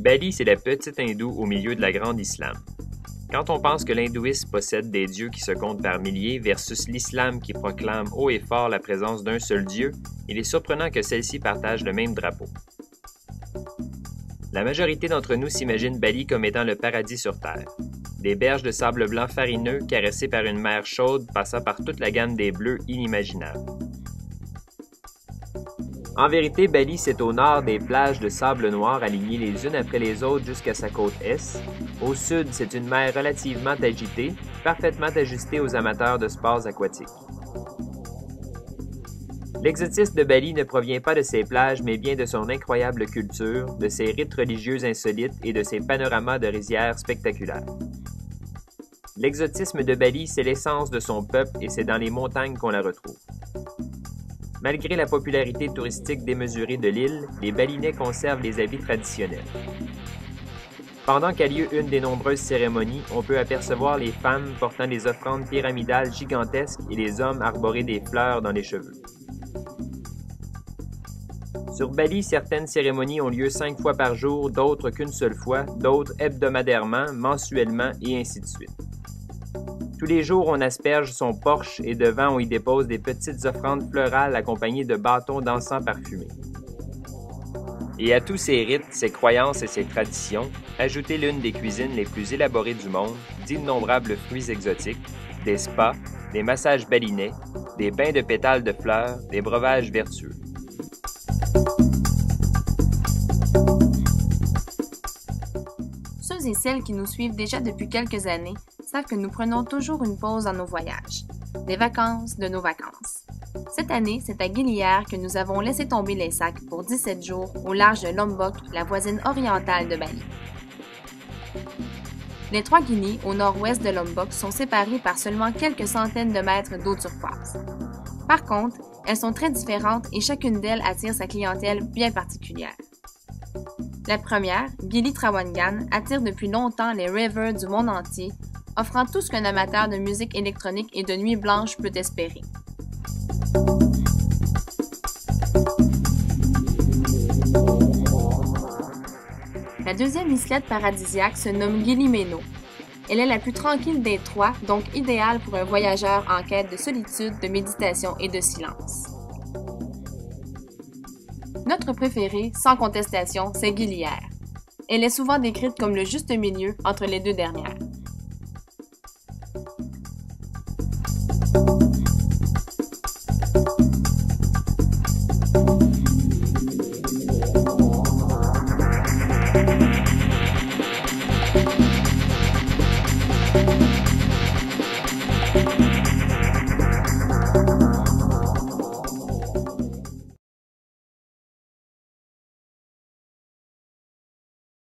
Bali, c'est la petite hindoue au milieu de la grande islam. Quand on pense que l'hindouisme possède des dieux qui se comptent par milliers versus l'islam qui proclame haut et fort la présence d'un seul dieu, il est surprenant que celle-ci partage le même drapeau. La majorité d'entre nous s'imagine Bali comme étant le paradis sur Terre. Des berges de sable blanc farineux caressées par une mer chaude passant par toute la gamme des bleus inimaginables. En vérité, Bali, c'est au nord des plages de sable noir alignées les unes après les autres jusqu'à sa côte est. Au sud, c'est une mer relativement agitée, parfaitement ajustée aux amateurs de sports aquatiques. L'exotisme de Bali ne provient pas de ses plages, mais bien de son incroyable culture, de ses rites religieux insolites et de ses panoramas de rizières spectaculaires. L'exotisme de Bali, c'est l'essence de son peuple et c'est dans les montagnes qu'on la retrouve. Malgré la popularité touristique démesurée de l'île, les Balinais conservent les habits traditionnels. Pendant qu'a lieu une des nombreuses cérémonies, on peut apercevoir les femmes portant des offrandes pyramidales gigantesques et les hommes arborer des fleurs dans les cheveux. Sur Bali, certaines cérémonies ont lieu 5 fois par jour, d'autres qu'une seule fois, d'autres hebdomadairement, mensuellement et ainsi de suite. Tous les jours, on asperge son porche et devant, on y dépose des petites offrandes florales accompagnées de bâtons d'encens parfumés. Et à tous ces rites, ces croyances et ces traditions, ajoutez l'une des cuisines les plus élaborées du monde, d'innombrables fruits exotiques, des spas, des massages balinais, des bains de pétales de fleurs, des breuvages vertueux. Ceux et celles qui nous suivent déjà depuis quelques années savent que nous prenons toujours une pause dans nos voyages, des vacances de nos vacances. Cette année, c'est à Gilière que nous avons laissé tomber les sacs pour 17 jours au large de Lombok, la voisine orientale de Bali. Les 3 Guinées, au nord-ouest de Lombok, sont séparées par seulement quelques centaines de mètres d'eau turquoise. Par contre, elles sont très différentes et chacune d'elles attire sa clientèle bien particulière. La première, Gili Trawangan, attire depuis longtemps les ravers du monde entier, offrant tout ce qu'un amateur de musique électronique et de nuit blanche peut espérer. La deuxième islette paradisiaque se nomme Gili Meno. Elle est la plus tranquille des 3, donc idéale pour un voyageur en quête de solitude, de méditation et de silence. Notre préférée, sans contestation, c'est Gilière. Elle est souvent décrite comme le juste milieu entre les deux dernières.